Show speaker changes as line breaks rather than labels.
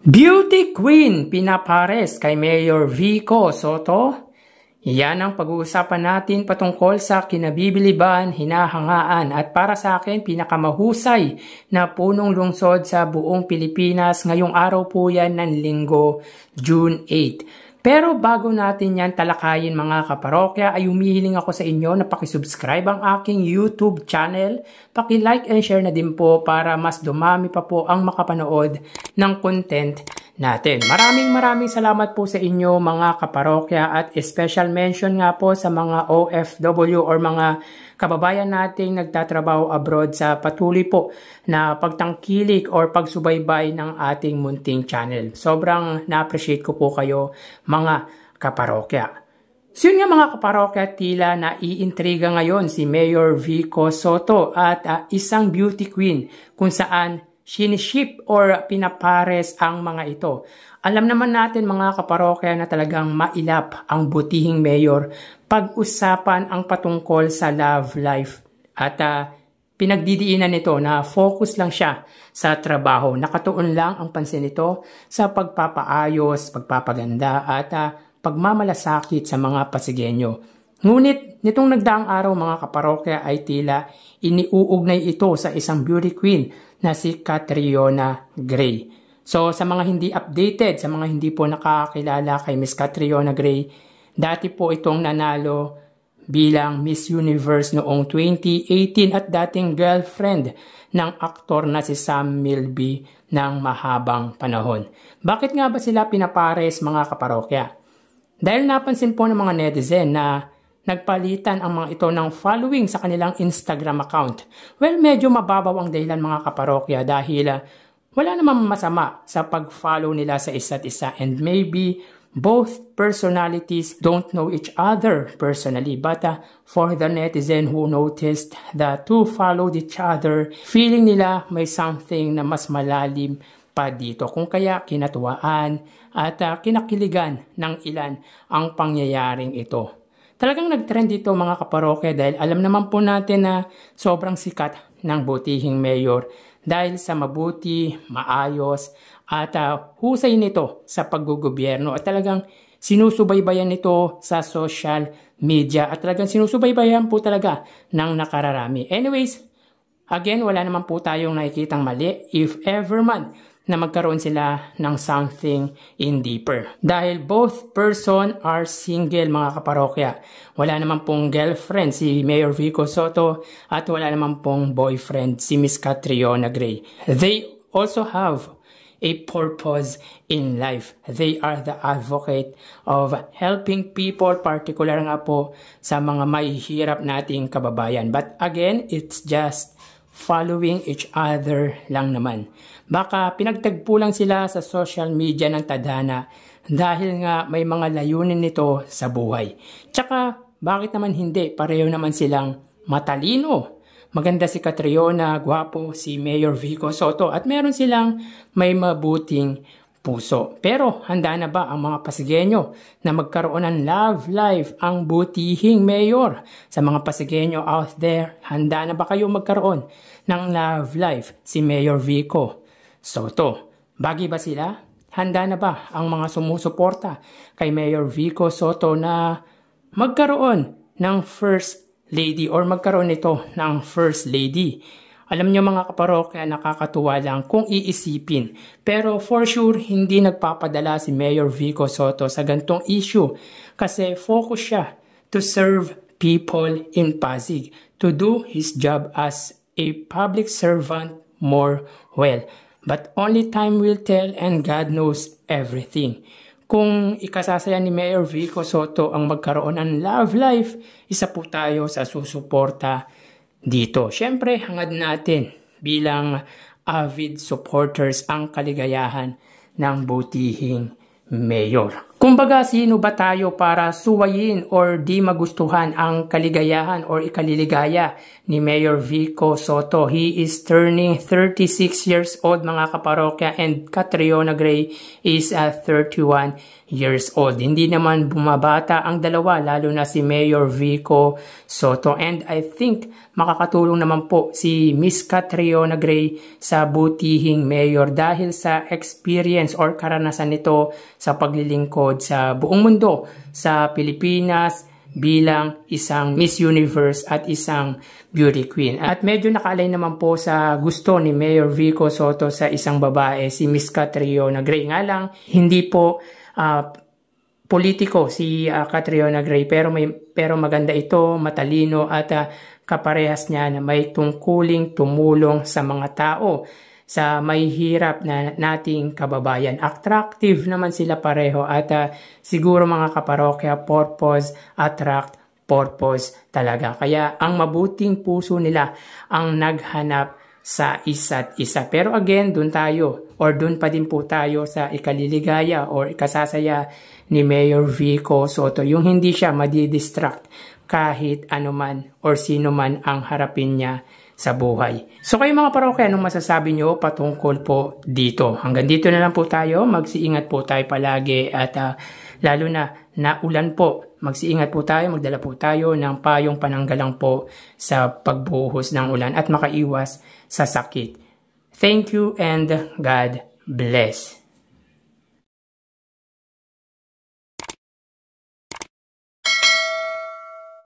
Beauty Queen pinapares kay Mayor Vico Sotto. Yan ang pag-uusapan natin patungkol sa kinabibiliban, hinahangaan at para sa akin pinakamahusay na punong lungsod sa buong Pilipinas. Ngayong araw po yan ng Linggo, June 8. Pero bago natin yan talakayin mga kaparokya ay humihiling ako sa inyo na pakisubscribe ang aking YouTube channel. Paki-like and share na din po para mas dumami pa po ang makapanood ng content natin. Maraming salamat po sa inyo mga kaparokya at special mention nga po sa mga OFW or mga kababayan nating nagtatrabaho abroad sa patuloy po na pagtangkilik or pagsubaybay ng ating munting channel. Sobrang na-appreciate ko po kayo mga kaparokya. So yun nga mga kaparokya, tila naiintriga ngayon si Mayor Vico Sotto at isang beauty queen kung saan siniship or pinapares ang mga ito. Alam naman natin mga kaparokya na talagang mailap ang butihing mayor pag-usapan ang patungkol sa love life. At pinagdidiinan nito na focus lang siya sa trabaho. Nakatuon lang ang pansin nito sa pagpapaayos, pagpapaganda at pagmamalasakit sa mga Pasigueño. Ngunit nitong nagdaang araw mga kaparokya ay tila iniuugnay ito sa isang beauty queen na si Catriona Gray. So sa mga hindi updated, sa mga hindi po nakakilala kay Miss Catriona Gray, dati po itong nanalo bilang Miss Universe noong 2018 at dating girlfriend ng aktor na si Sam Milby ng mahabang panahon. Bakit nga ba sila pinapares mga kaparokya? Dahil napansin po ng mga netizen na nagpalitan ang mga ito ng following sa kanilang Instagram account. Well, medyo mababaw ang dahilan mga kaparokya dahil wala namang masama sa pag-follow nila sa isa't isa and maybe both personalities don't know each other personally. But for the netizen who noticed the two followed each other, feeling nila may something na mas malalim pa dito. Kung kaya kinatuwaan at kinakiligan ng ilan ang pangyayaring ito. Talagang nag-trend dito mga kaparokya dahil alam naman po natin na sobrang sikat ng butihing mayor dahil sa mabuti, maayos at husay nito sa paggugobyerno at talagang sinusubaybayan nito sa social media at talagang sinusubaybayan po talaga ng nakararami. Anyways, again, wala naman po tayong nakikitang mali if ever man na magkaroon sila ng something in deeper. Dahil both person are single mga kaparokya. Wala naman pong girlfriend si Mayor Vico Sotto at wala naman pong boyfriend si Miss Catriona Gray. They also have a purpose in life. They are the advocate of helping people, particular nga po sa mga mahihirap nating kababayan. But again, it's just following each other lang naman. Baka pinagtagpo lang sila sa social media ng tadhana dahil nga may mga layunin nito sa buhay. Tsaka, bakit naman hindi? Pareho naman silang matalino. Maganda si Catriona, gwapo si Mayor Vico Sotto at meron silang may mabuting puso. Pero handa na ba ang mga Pasigueño na magkaroon ng love life ang butihing mayor? Sa mga Pasigueño out there, handa na ba kayo magkaroon ng love life si Mayor Vico Sotto? Bagi ba sila? Handa na ba ang mga sumusuporta kay Mayor Vico Sotto na magkaroon ng first lady or magkaroon ito ng first lady? Alam nyo mga kaparokya, nakakatuwa lang kung iisipin. Pero for sure, hindi nagpapadala si Mayor Vico Sotto sa gantong issue kasi focus siya to serve people in Pasig, to do his job as a public servant more well. But only time will tell and God knows everything. Kung ikasasaya ni Mayor Vico Sotto ang magkaroon ng love life, isa po tayo sa susuporta dito. Siyempre, hangad natin bilang avid supporters ang kaligayahan ng butihing mayor. Kumbaga, sino ba tayo para suwayin or di magustuhan ang kaligayahan or ikaliligaya ni Mayor Vico Sotto? He is turning 36 years old, mga kaparokya, and Catriona Gray is 31 years old. Hindi naman bumabata ang dalawa, lalo na si Mayor Vico Sotto. And I think makakatulong naman po si Miss Catriona Gray sa butihing mayor dahil sa experience or karanasan nito sa paglilingkod sa buong mundo sa Pilipinas bilang isang Miss Universe at isang beauty queen. At medyo nakaalay naman po sa gusto ni Mayor Vico Sotto sa isang babae, si Miss Catriona Gray. Nga lang, hindi po politiko si Catriona Gray, pero maganda ito, matalino at kaparehas niya na may tungkuling tumulong sa mga tao, sa may hirap na nating kababayan. Attractive naman sila pareho at siguro mga kaparokya, purpose attract purpose talaga. Kaya ang mabuting puso nila ang naghanap sa isa't isa. Pero again, dun pa din po tayo sa ikaliligaya or ikasasaya ni Mayor Vico Sotto, yung hindi siya madidistract kahit anuman or sino man ang harapin niya sa buhay. So kayo mga parokya, anong masasabi nyo patungkol po dito? Hanggang dito na lang po tayo. Magsiingat po tayo palagi at lalo na naulan po. Magsiingat po tayo, magdala po tayo ng payong pananggalang po sa pagbuhos ng ulan at makaiwas sa sakit. Thank you and God bless.